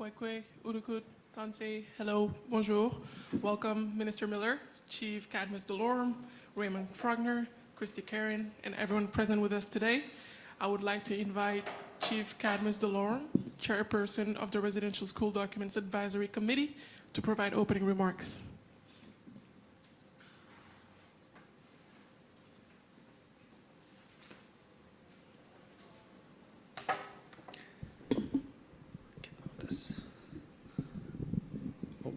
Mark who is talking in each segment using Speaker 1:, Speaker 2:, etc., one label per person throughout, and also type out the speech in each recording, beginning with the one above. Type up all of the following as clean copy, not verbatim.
Speaker 1: Kwekwe, Urukut, Tanse, hello, bonjour. Welcome, Minister Miller, Chief Cadmus Delorme, Raymond Frogner, Christy Karen, and everyone present with us today. I would like to invite Chief Cadmus Delorme, chairperson of the Residential School Documents Advisory Committee, to provide opening remarks.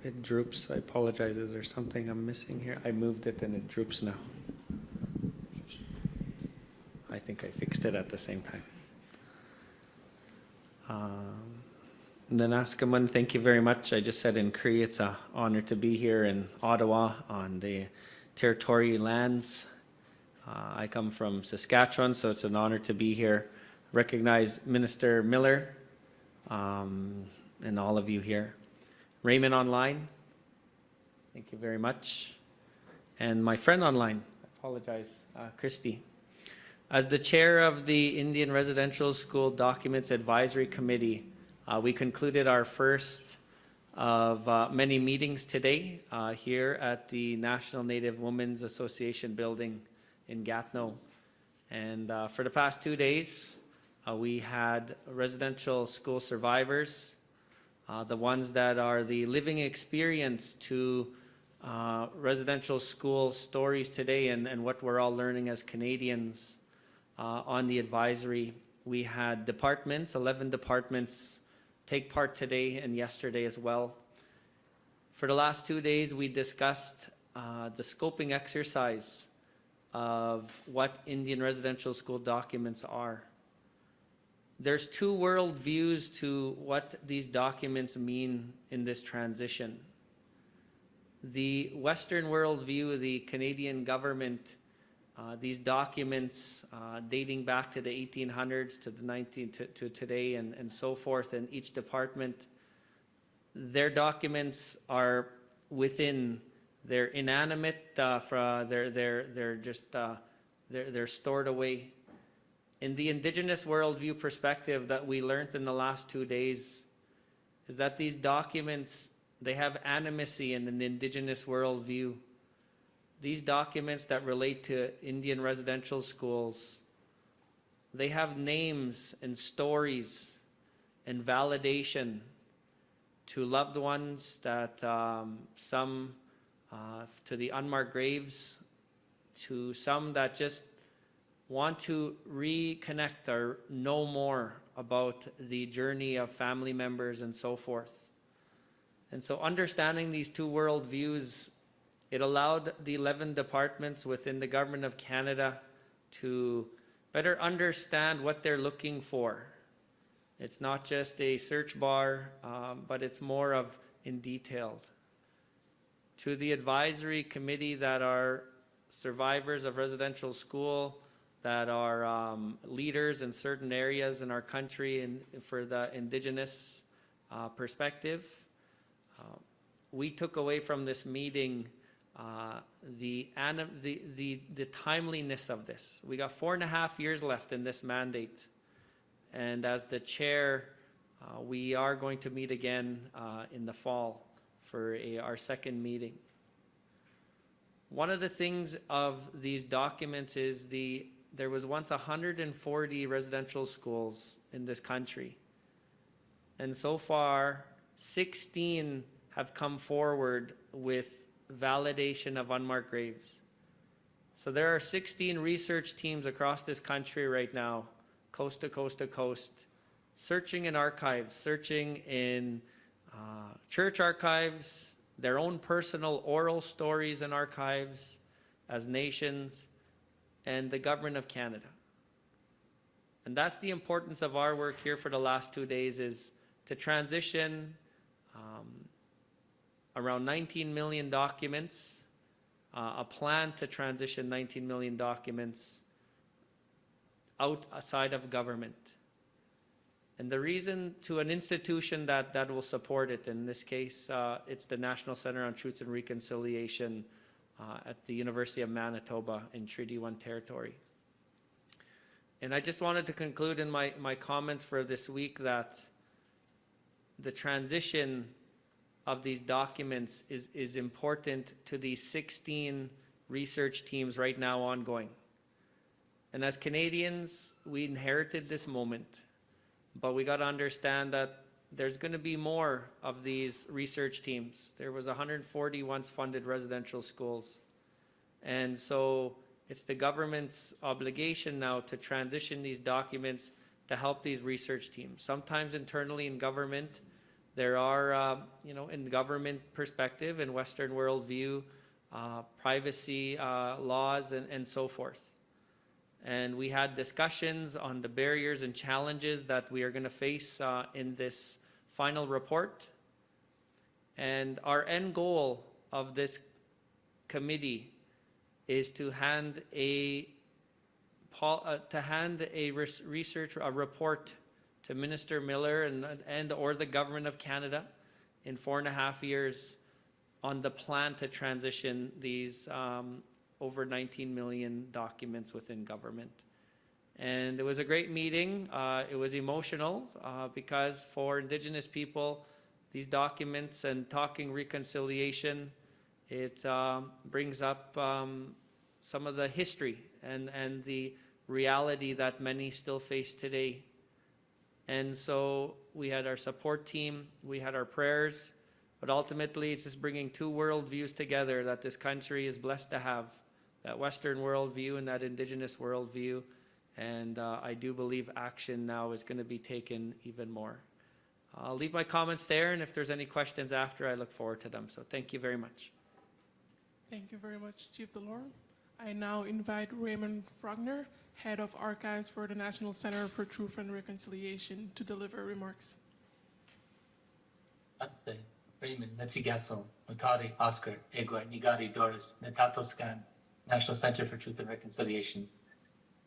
Speaker 2: It droops. I apologize. Is there something I'm missing here? I moved it and it droops now. I think I fixed it at the same time. Nanaskaman, thank you very much. I just said in Cree, it's an honor to be here in Ottawa on the territorial lands. I come from Saskatchewan, so it's an honor to be here. Recognize Minister Miller and all of you here. Raymond online, thank you very much. And my friend online, I apologize, Christy. As the chair of the Indian Residential School Documents Advisory Committee, we concluded our first of many meetings today here at the National Native Women's Association building in Gatineau. And for the past 2 days, we had residential school survivors, the ones that are the living experience to residential school stories today and what we're all learning as Canadians on the advisory. We had departments, 11 departments, take part today and yesterday as well. For the last 2 days, we discussed the scoping exercise of what Indian residential school documents are. There's two world views to what these documents mean in this transition. The Western world view, the Canadian government, these documents dating back to the 1800s to the to today and so forth, and each department, their documents are within, they're inanimate, they're stored away. In the Indigenous worldview perspective that we learned in the last 2 days is that these documents, they have animacy in an Indigenous worldview. These documents that relate to Indian residential schools, they have names and stories and validation to loved ones that some to the unmarked graves, to some that just want to reconnect or know more about the journey of family members and so forth. And so understanding these two worldviews, it allowed the 11 departments within the Government of Canada to better understand what they're looking for. It's not just a search bar, but it's more of in detail. To the advisory committee that are survivors of residential school, that are leaders in certain areas in our country and for the Indigenous perspective. We took away from this meeting the timeliness of this. We got 4.5 years left in this mandate. And as the chair, we are going to meet again in the fall for our second meeting. One of the things of these documents is there was once 140 residential schools in this country. And so far, 16 have come forward with validation of unmarked graves. So there are 16 research teams across this country right now, coast to coast to coast, searching in archives, searching in church archives, their own personal oral stories and archives as nations, and the Government of Canada. And that's the importance of our work here for the last 2 days, is to transition around 19 million documents, a plan to transition 19 million documents outside of government. And the reason to an institution that will support it, in this case, it's the National Center on Truth and Reconciliation at the University of Manitoba in Treaty 1 territory. And I just wanted to conclude in my comments for this week that the transition of these documents is important to these 16 research teams right now ongoing. And as Canadians, we inherited this moment, but we got to understand that there's going to be more of these research teams. There was 140 once funded residential schools. And so it's the government's obligation now to transition these documents to help these research teams. Sometimes internally in government, there are, in government perspective and Western worldview, privacy laws and so forth. And we had discussions on the barriers and challenges that we are going to face in this final report. And our end goal of this committee is to hand a report to Minister Miller and or the Government of Canada in 4.5 years on the plan to transition these over 19 million documents within government. And it was a great meeting. It was emotional because for Indigenous people, these documents and talking reconciliation, it brings up some of the history and the reality that many still face today. And so we had our support team, we had our prayers, but ultimately it's just bringing two worldviews together that this country is blessed to have, that Western worldview and that Indigenous worldview. And I do believe action now is going to be taken even more. I'll leave my comments there, and if there's any questions after, I look forward to them. So thank you very much.
Speaker 1: Thank you very much, Chief Delorme. I now invite Raymond Frogner, Head of Archives for the National Center for Truth and Reconciliation, to deliver remarks.
Speaker 3: Raymond, Netsigaso, Makari, Oscar, Egua, Nigari, Doris, Netato Scan, National Center for Truth and Reconciliation.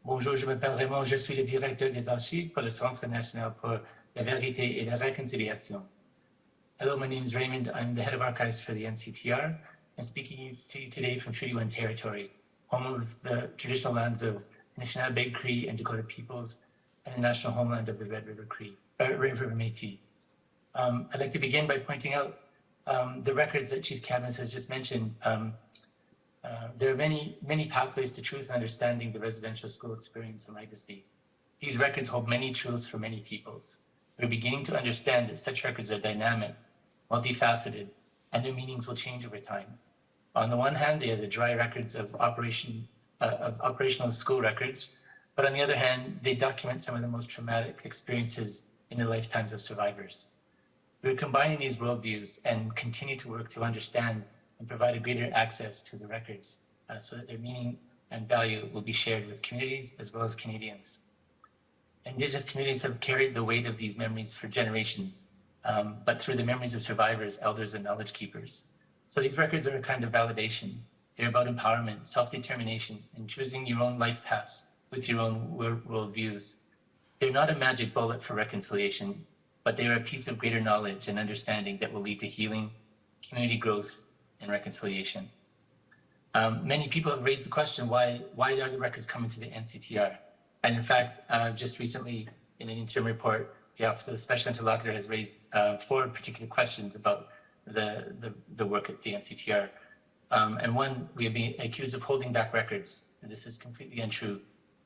Speaker 3: Bonjour, je m'appelle Raymond, je suis le directeur des archives pour le Centre national pour la vérité et la réconciliation. Hello, my name is Raymond. I'm the head of archives for the NCTR. I'm speaking to you today from Treaty 1 territory, home of the traditional lands of Anishinaabe Cree and Dakota peoples, and the national homeland of the Red River Métis. I'd like to begin by pointing out the records that Chief Cadmus has just mentioned. There are many pathways to truth and understanding the residential school experience and legacy. These records hold many truths for many peoples. We're beginning to understand that such records are dynamic, multifaceted, and their meanings will change over time. On the one hand, they are the dry records of operational school records, but on the other hand, they document some of the most traumatic experiences in the lifetimes of survivors. We're combining these worldviews and continue to work to understand and provide a greater access to the records so that their meaning and value will be shared with communities as well as Canadians. Indigenous communities have carried the weight of these memories for generations, but through the memories of survivors, elders, and knowledge keepers. So these records are a kind of validation. They're about empowerment, self-determination, and choosing your own life paths with your own worldviews. They're not a magic bullet for reconciliation, but they are a piece of greater knowledge and understanding that will lead to healing, community growth, and reconciliation. Many people have raised the question, why are the records coming to the NCTR? And in fact, just recently in an interim report, the Office of the Special Interlocutor has raised 4 particular questions about the work at the NCTR. And one, we have been accused of holding back records. And this is completely untrue.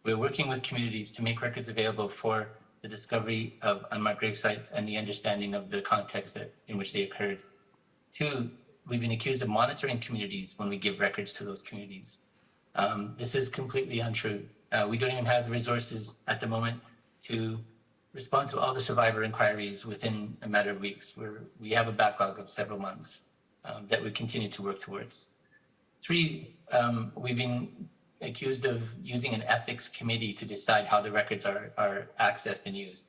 Speaker 3: We're working with communities to make records available for the discovery of unmarked grave sites and the understanding of the context in which they occurred. 2, we've been accused of monitoring communities when we give records to those communities. This is completely untrue. We don't even have the resources at the moment to respond to all the survivor inquiries within a matter of weeks. We have a backlog of several months that we continue to work towards. 3, we've been accused of using an ethics committee to decide how the records are accessed and used.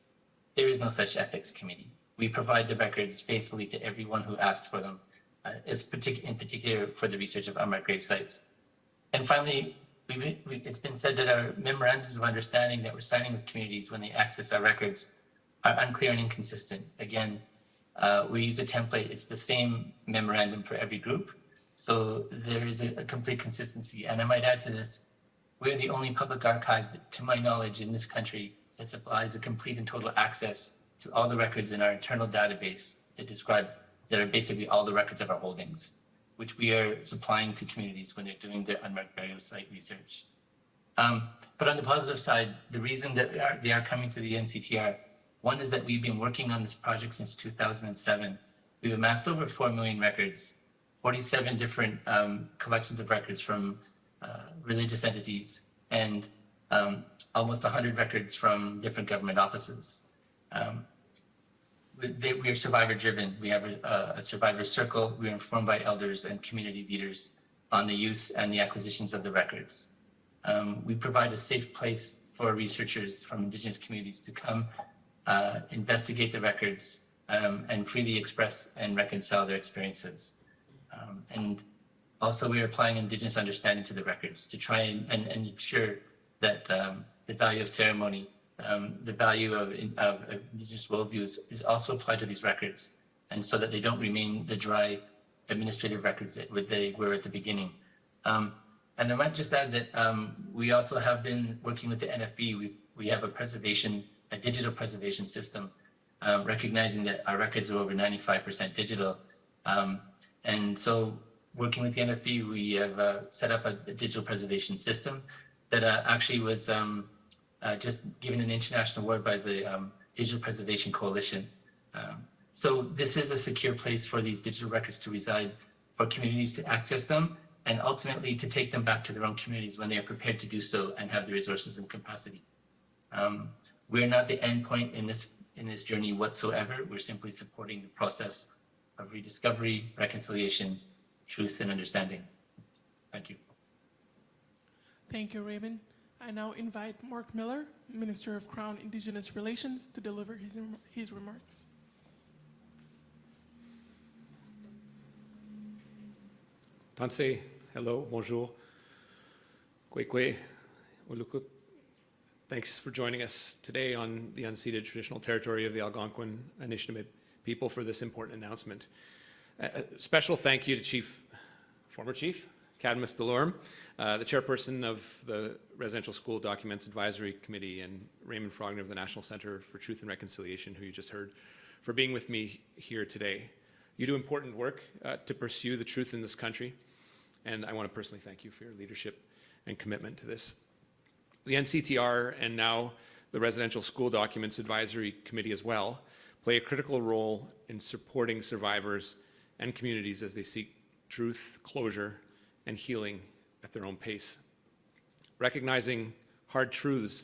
Speaker 3: There is no such ethics committee. We provide the records faithfully to everyone who asks for them, in particular for the research of unmarked grave sites. And finally, it's been said that our memorandums of understanding that we're signing with communities when they access our records are unclear and inconsistent. Again, we use a template. It's the same memorandum for every group. So there is a complete consistency. And I might add to this, we're the only public archive, to my knowledge, in this country that supplies a complete and total access to all the records in our internal database that are basically all the records of our holdings, which we are supplying to communities when they're doing their unmarked burial site research. But on the positive side, the reason that they are coming to the NCTR, one is that we've been working on this project since 2007. We've amassed over 4 million records, 47 different collections of records from religious entities, and almost 100 records from different government offices. We are survivor driven. We have a survivor circle. We are informed by elders and community leaders on the use and the acquisitions of the records. We provide a safe place for researchers from Indigenous communities to come investigate the records and freely express and reconcile their experiences. And also we are applying Indigenous understanding to the records to try and ensure that the value of ceremony, the value of Indigenous worldviews is also applied to these records, and so that they don't remain the dry administrative records that they were at the beginning. And I might just add that we also have been working with the NFB. We have a digital preservation system, recognizing that our records are over 95% digital. And so working with the NFB, we have set up a digital preservation system that actually was just given an international award by the Digital Preservation Coalition. So this is a secure place for these digital records to reside, for communities to access them, and ultimately to take them back to their own communities when they are prepared to do so and have the resources and capacity. We're not the end point in this journey whatsoever. We're simply supporting the process of rediscovery, reconciliation, truth, and understanding. Thank you.
Speaker 1: Thank you, Raymond. I now invite Marc Miller, Minister of Crown-Indigenous Relations, to deliver his remarks.
Speaker 4: Tanse, hello, bonjour, kwekwe, ulukut. Thanks for joining us today on the unceded traditional territory of the Algonquin Anishinaabe people for this important announcement. A special thank you to former Chief Cadmus Delorme, the chairperson of the Residential School Documents Advisory Committee, and Raymond Frogner of the National Center for Truth and Reconciliation, who you just heard, for being with me here today. You do important work to pursue the truth in this country, and I want to personally thank you for your leadership and commitment to this. The NCTR, and now the Residential School Documents Advisory Committee as well, play a critical role in supporting survivors and communities as they seek truth, closure, and healing at their own pace. Recognizing hard truths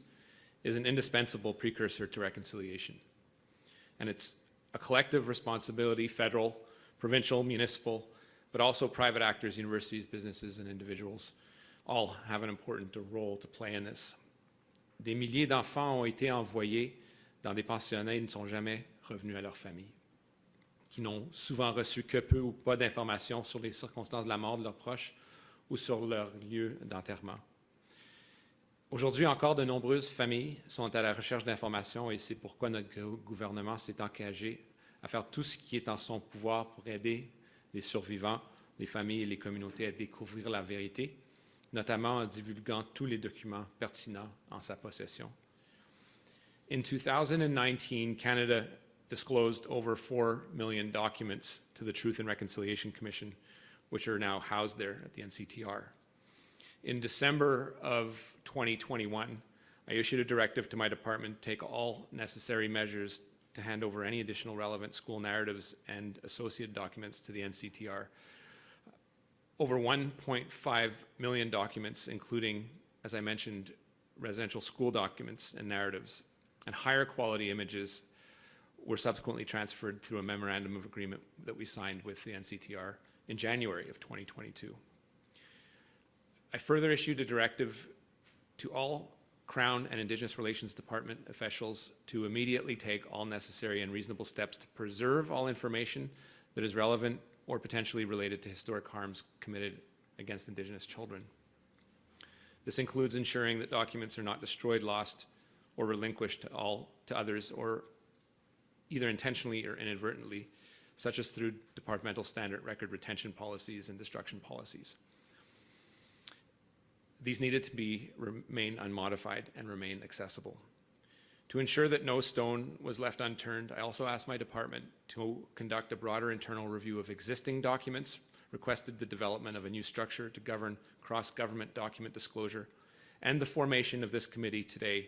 Speaker 4: is an indispensable precursor to reconciliation, and it's a collective responsibility, federal, provincial, municipal, but also private actors, universities, businesses, and individuals all have an important role to play in this. Des milliers d'enfants ont été envoyés dans des pensionnats et ne sont jamais revenus à leur famille, qui n'ont souvent reçu que peu ou pas d'informations sur les circonstances de la mort de leurs proches ou sur leur lieu d'enterrement. Aujourd'hui encore, de nombreuses familles sont à la recherche d'informations, et c'est pourquoi notre gouvernement s'est engagé à faire tout ce qui est en son pouvoir pour aider les survivants, les familles et les communautés à découvrir la vérité, notamment en divulguant tous les documents pertinents en sa possession. In 2019, Canada disclosed over 4 million documents to the Truth and Reconciliation Commission, which are now housed there at the NCTR. In December of 2021, I issued a directive to my department to take all necessary measures to hand over any additional relevant school narratives and associated documents to the NCTR. Over 1.5 million documents, including, as I mentioned, residential school documents and narratives, and higher quality images were subsequently transferred through a memorandum of agreement that we signed with the NCTR in January of 2022. I further issued a directive to all Crown and Indigenous Relations Department officials to immediately take all necessary and reasonable steps to preserve all information that is relevant or potentially related to historic harms committed against Indigenous children. This includes ensuring that documents are not destroyed, lost, or relinquished to others, or either intentionally or inadvertently, such as through departmental standard record retention policies and destruction policies. These needed to remain unmodified and remain accessible. To ensure that no stone was left unturned, I also asked my department to conduct a broader internal review of existing documents, requested the development of a new structure to govern cross-government document disclosure, and the formation of this committee today,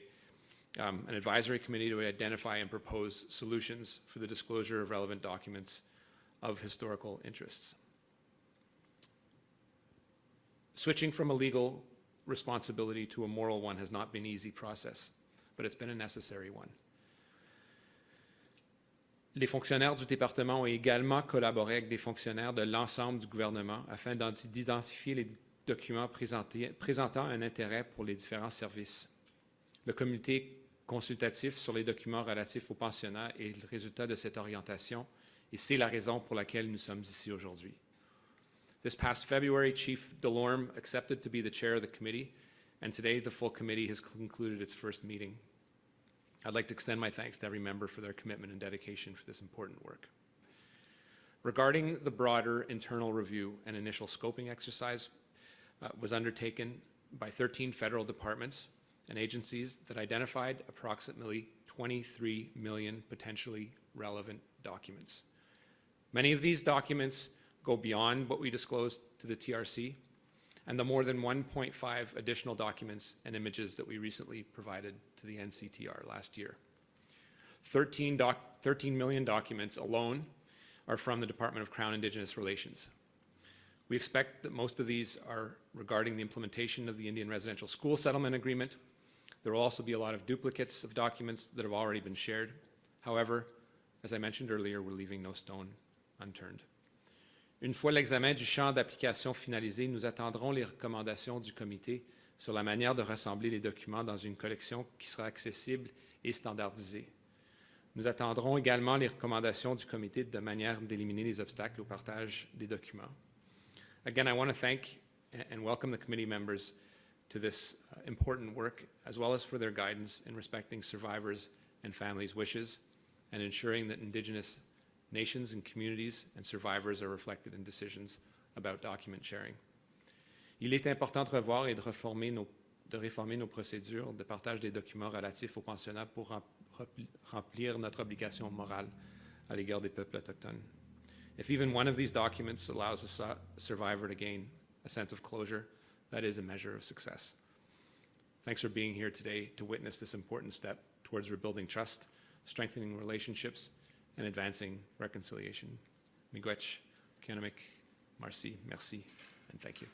Speaker 4: an advisory committee to identify and propose solutions for the disclosure of relevant documents of historical interests. Switching from a legal responsibility to a moral one has not been an easy process, but it's been a necessary one. Les fonctionnaires du département ont également collaboré avec des fonctionnaires de l'ensemble du gouvernement afin d'identifier les documents présentant un intérêt pour les différents services. Le comité consultatif sur les documents relatifs aux pensionnats est le résultat de cette orientation et c'est la raison pour laquelle nous sommes ici aujourd'hui. This past February, Chief Delorme accepted to be the chair of the committee, and today the full committee has concluded its first meeting. I'd like to extend my thanks to every member for their commitment and dedication for this important work. Regarding the broader internal review, an initial scoping exercise was undertaken by 13 federal departments and agencies that identified approximately 23 million potentially relevant documents. Many of these documents go beyond what we disclosed to the TRC and the more than 1.5 additional documents and images that we recently provided to the NCTR last year. 13 million documents alone are from the Department of Crown-Indigenous Relations. We expect that most of these are regarding the implementation of the Indian Residential School Settlement Agreement. There will also be a lot of duplicates of documents that have already been shared. However, as I mentioned earlier, we're leaving no stone unturned. Une fois l'examen du champ d'application finalisé, nous attendrons les recommandations du comité sur la manière de rassembler les documents dans une collection qui sera accessible et standardisée. Nous attendrons également les recommandations du comité de manière d'éliminer les obstacles au partage des documents. Again, I want to thank and welcome the committee members to this important work, as well as for their guidance in respecting survivors' and families' wishes and ensuring that Indigenous nations and communities and survivors are reflected in decisions about document sharing. Il est important de revoir et de réformer nos procédures de partage des documents relatifs aux pensionnats pour remplir notre obligation morale à l'égard des peuples autochtones. If even one of these documents allows a survivor to gain a sense of closure, that is a measure of success. Thanks for being here today to witness this important step towards rebuilding trust, strengthening relationships, and advancing reconciliation. Miigwech, Kanamik, Marci, merci, and thank you.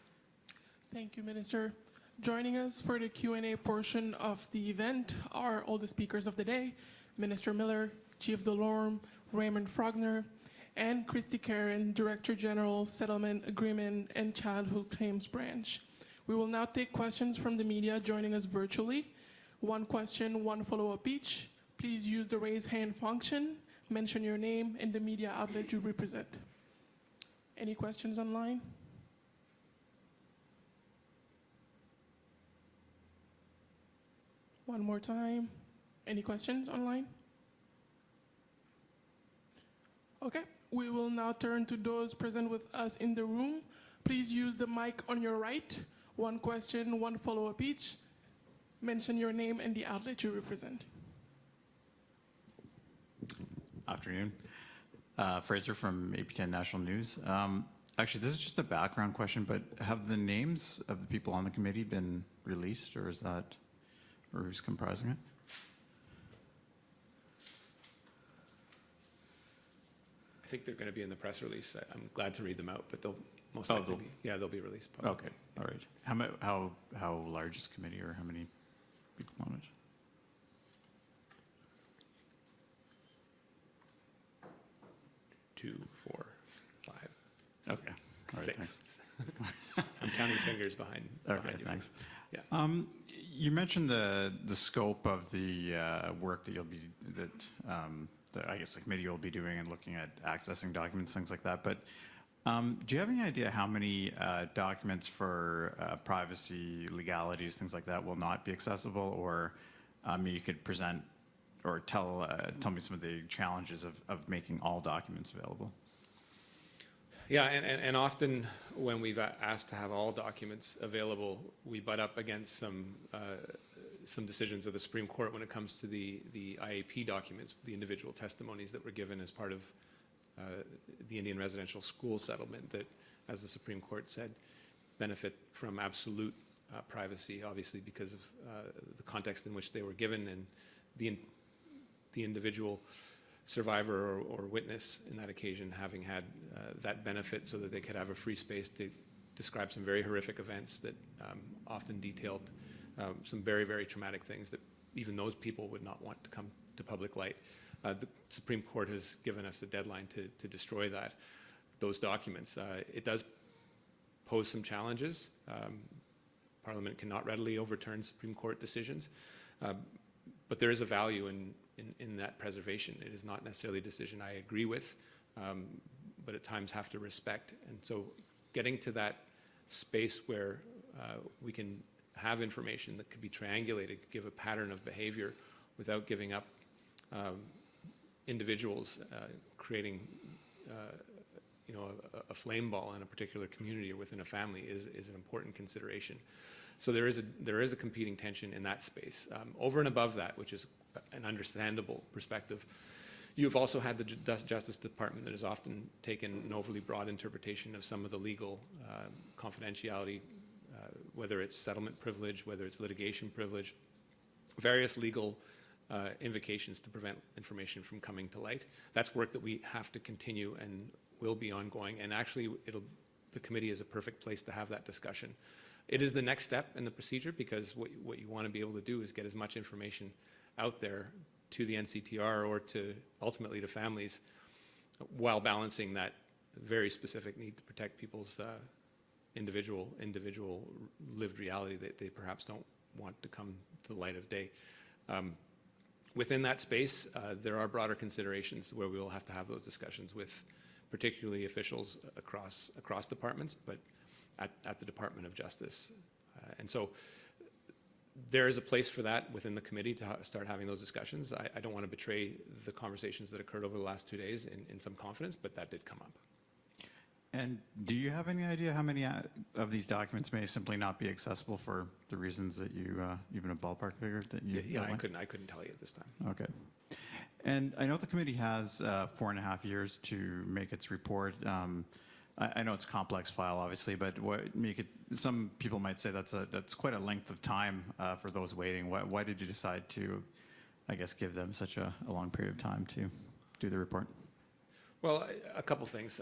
Speaker 1: Thank you, Minister. Joining us for the Q&A portion of the event are all the speakers of the day, Minister Miller, Chief Delorme, Raymond Frogner, and Christy Karen, Director General, Settlement Agreement and Childhood Claims Branch. We will now take questions from the media joining us virtually. One question, one follow-up each. Please use the raise hand function. Mention your name and the media outlet you represent. Any questions online? One more time. Any questions online? Okay, we will now turn to those present with us in the room. Please use the mic on your right. One question, one follow-up each. Mention your name and the outlet you represent.
Speaker 5: Afternoon. Fraser from AP10 National News. Actually, this is just a background question, but have the names of the people on the committee been released, or who's comprising it?
Speaker 4: I think they're going to be in the press release. I'm glad to read them out, but they'll most likely they'll be released publicly.
Speaker 5: Okay, all right. How large is the committee, or how many people on it?
Speaker 4: Two, four, five.
Speaker 5: Okay. All right,
Speaker 4: six. I'm counting fingers behind
Speaker 5: Okay,
Speaker 4: you.
Speaker 5: thanks.
Speaker 4: Yeah.
Speaker 5: You mentioned the scope of the work that I guess the committee will be doing and looking at accessing documents, things like that. But do you have any idea how many documents for privacy, legalities, things like that will not be accessible? Or you could present or tell me some of the challenges of making all documents available.
Speaker 4: Yeah, and often when we've asked to have all documents available, we butt up against some some decisions of the Supreme Court when it comes to the IAP documents, the individual testimonies that were given as part of the Indian residential school settlement that, as the Supreme Court said, benefit from absolute privacy, obviously because of the context in which they were given and the individual survivor or witness in that occasion having had that benefit so that they could have a free space to describe some very horrific events that often detailed some very, very traumatic things that even those people would not want to come to public light. The Supreme Court has given us a deadline to destroy those documents. It does pose some challenges. Parliament cannot readily overturn Supreme Court decisions, but there is a value in that preservation. It is not necessarily a decision I agree with, but at times have to respect. And so getting to that space where we can have information that could be triangulated, give a pattern of behavior without giving up individuals, creating a flame ball in a particular community or within a family is an important consideration. So there is a competing tension in that space. Over and above that, which is an understandable perspective, you've also had the Justice Department that has often taken an overly broad interpretation of some of the legal confidentiality, whether it's settlement privilege, whether it's litigation privilege, various legal invocations to prevent information from coming to light. That's work that we have to continue and will be ongoing. And actually, the committee is a perfect place to have that discussion. It is the next step in the procedure because what you want to be able to do is get as much information out there to the NCTR or ultimately to families while balancing that very specific need to protect people's individual lived reality that they perhaps don't want to come to the light of day. Within that space, there are broader considerations where we will have to have those discussions with particularly officials across departments, but at the Department of Justice. And so there is a place for that within the committee to start having those discussions. I don't want to betray the conversations that occurred over the last 2 days in some confidence, but that did come up.
Speaker 5: And do you have any idea how many of these documents may simply not be accessible for the reasons that you, even a ballpark figure that you?
Speaker 4: Yeah, I couldn't tell you at this time. Okay.
Speaker 5: And I know the committee has 4.5 years to make its report. I know it's a complex file, obviously, but some people might say that's quite a length of time for those waiting. Why did you decide to, I guess, give them such a long period of time to do the report?
Speaker 4: Well, a couple things.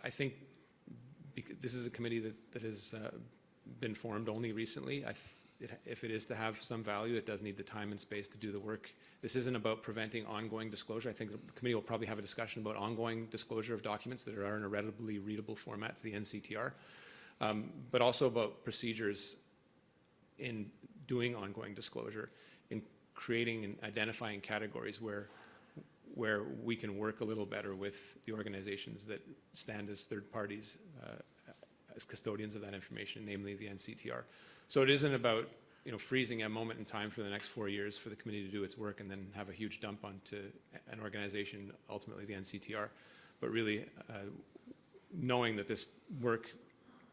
Speaker 4: I think this is a committee that has been formed only recently. If it is to have some value, it does need the time and space to do the work. This isn't about preventing ongoing disclosure. I think the committee will probably have a discussion about ongoing disclosure of documents that are in a readily readable format to the NCTR, but also about procedures in doing ongoing disclosure, in creating and identifying categories where we can work a little better with the organizations that stand as third parties, as custodians of that information, namely the NCTR. So it isn't about freezing a moment in time for the next 4 years for the committee to do its work and then have a huge dump onto an organization, ultimately the NCTR, but really knowing that this work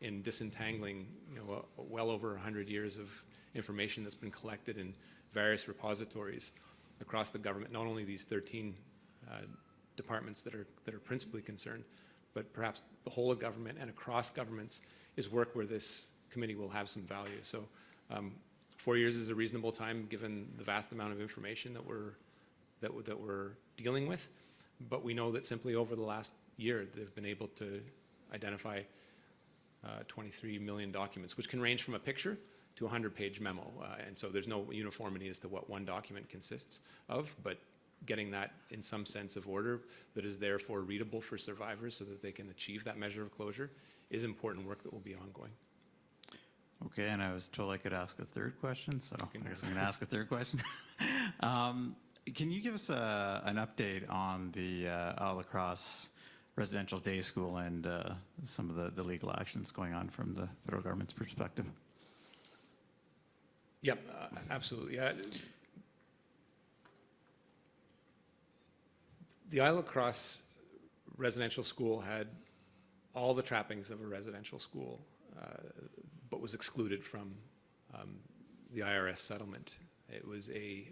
Speaker 4: in disentangling well over 100 years of information that's been collected in various repositories across the government, not only these 13 departments that are principally concerned, but perhaps the whole of government and across governments is work where this committee will have some value. So 4 years is a reasonable time given the vast amount of information that we're dealing with, but we know that simply over the last year they've been able to identify 23 million documents, which can range from a picture to a 100-page memo. And so there's no uniformity as to what one document consists of, but getting that in some sense of order that is therefore readable for survivors so that they can achieve that measure of closure is important work that will be ongoing.
Speaker 5: Okay, and I was told I could ask a third question, so I guess I'm going to ask a third question. Can you give us an update on the all-across residential day school and some of the legal actions going on from the federal government's perspective?
Speaker 4: Yep, absolutely. The Isle of Cross residential school had all the trappings of a residential school, but was excluded from the IRS settlement It was a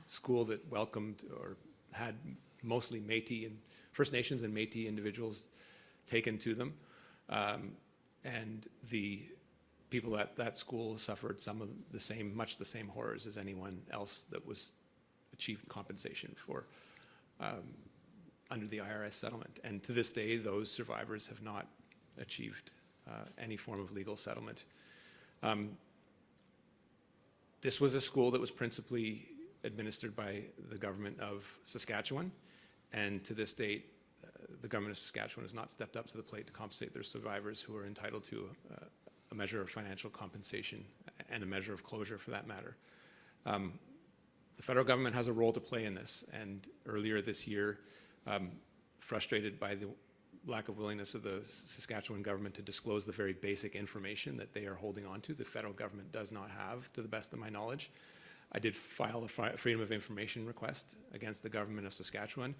Speaker 4: school that welcomed or had mostly Métis and First Nations and Métis individuals taken to them. And the people at that school suffered some of the same, much the same horrors as anyone else that was achieved compensation for under the IRS settlement. And to this day, those survivors have not achieved any form of legal settlement. This was a school that was principally administered by the government of Saskatchewan, and to this date, the government of Saskatchewan has not stepped up to the plate to compensate their survivors who are entitled to a measure of financial compensation and a measure of closure for that matter. The federal government has a role to play in this, and earlier this year, frustrated by the lack of willingness of the Saskatchewan government to disclose the very basic information that they are holding on to, the federal government does not have, to the best of my knowledge. I did file a Freedom of Information request against the government of Saskatchewan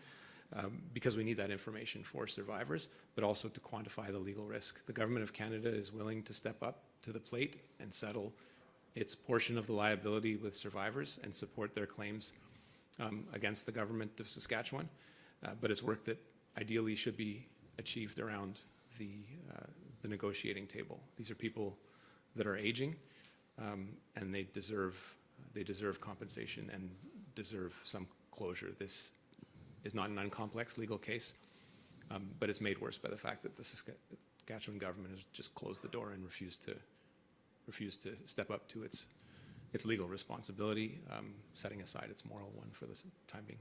Speaker 4: because we need that information for survivors, but also to quantify the legal risk. The government of Canada is willing to step up to the plate and settle its portion of the liability with survivors and support their claims against the government of Saskatchewan, but it's work that ideally should be achieved around the negotiating table. These are people that are aging, and they deserve compensation and deserve some closure. This is not an uncomplex legal case, but it's made worse by the fact that the Saskatchewan government has just closed the door and refused to step up to its legal responsibility, setting aside its moral one for the time being.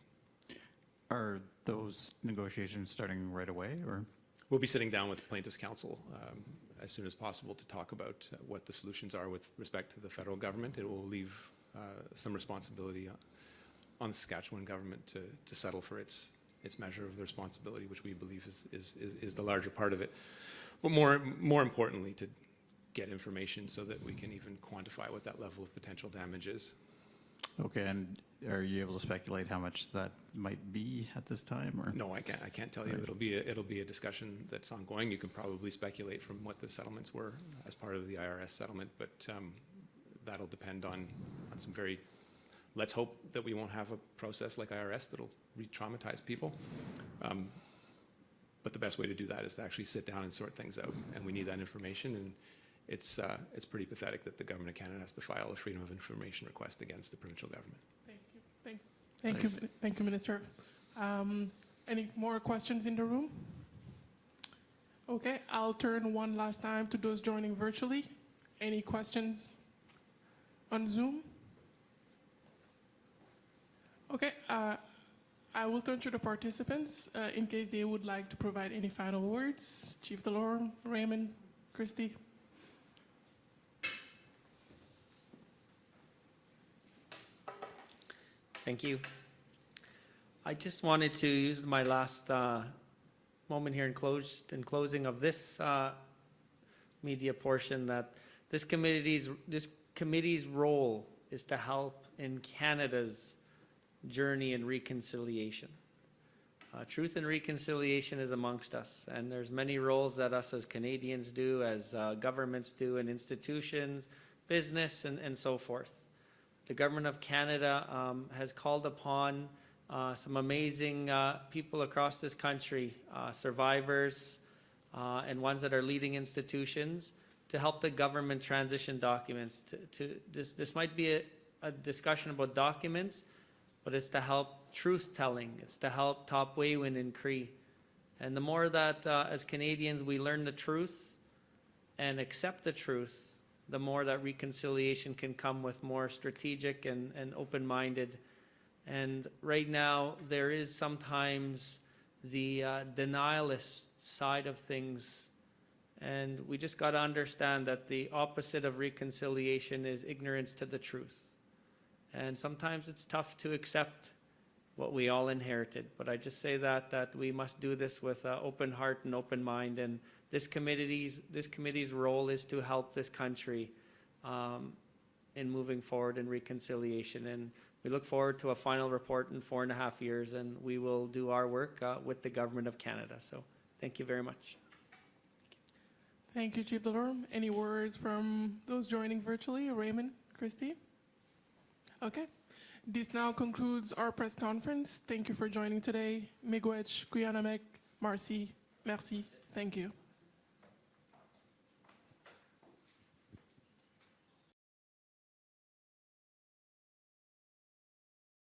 Speaker 5: Are those negotiations starting right away, or?
Speaker 4: We'll be sitting down with plaintiffs' counsel as soon as possible to talk about what the solutions are with respect to the federal government. It will leave some responsibility on the Saskatchewan government to settle for its measure of the responsibility, which we believe is the larger part of it. But more importantly, to get information so that we can even quantify what that level of potential damage is.
Speaker 5: Okay, and are you able to speculate how much that might be at this time, or?
Speaker 4: No, I can't tell you.
Speaker 5: Right.
Speaker 4: It'll be a discussion that's ongoing. You can probably speculate from what the settlements were as part of the IRS settlement, but that'll depend on some very. Let's hope that we won't have a process like IRS that'll re-traumatize people. But the best way to do that is to actually sit down and sort things out, and we need that information. And it's pretty pathetic that the government of Canada has to file a Freedom of Information request against the provincial government.
Speaker 1: Thank you, Minister. Any more questions in the room? Okay, I'll turn one last time to those joining virtually. Any questions on Zoom? Okay, I will turn to the participants in case they would like to provide any final words. Chief Delorme, Raymond, Christy.
Speaker 2: Thank you. I just wanted to use my last moment here in closing of this media portion that this committee's role is to help in Canada's journey in reconciliation. Truth and reconciliation is amongst us, and there's many roles that us as Canadians do, as governments do, and institutions, business, and so forth. The Government of Canada has called upon some amazing people across this country, survivors and ones that are leading institutions, to help the government transition documents. This might be a discussion about documents, but it's to help truth-telling. It's to help Top Waywin and Cree. And the more that as Canadians we learn the truth and accept the truth, the more that reconciliation can come with more strategic and open-minded. And right now, there is sometimes the denialist side of things. And we just got to understand that the opposite of reconciliation is ignorance to the truth. And sometimes it's tough to accept what we all inherited. But I just say that we must do this with an open heart and open mind. And this committee's role is to help this country in moving forward in reconciliation. And we look forward to a final report in 4.5 years, and we will do our work with the Government of Canada. So thank you very much.
Speaker 1: Thank you, Chief Delorme. Any words from those joining virtually? Raymond, Christy? Okay. This now concludes our press conference. Thank you for joining today. Miigwech, Kuyanamek, Marcy, merci. Thank you.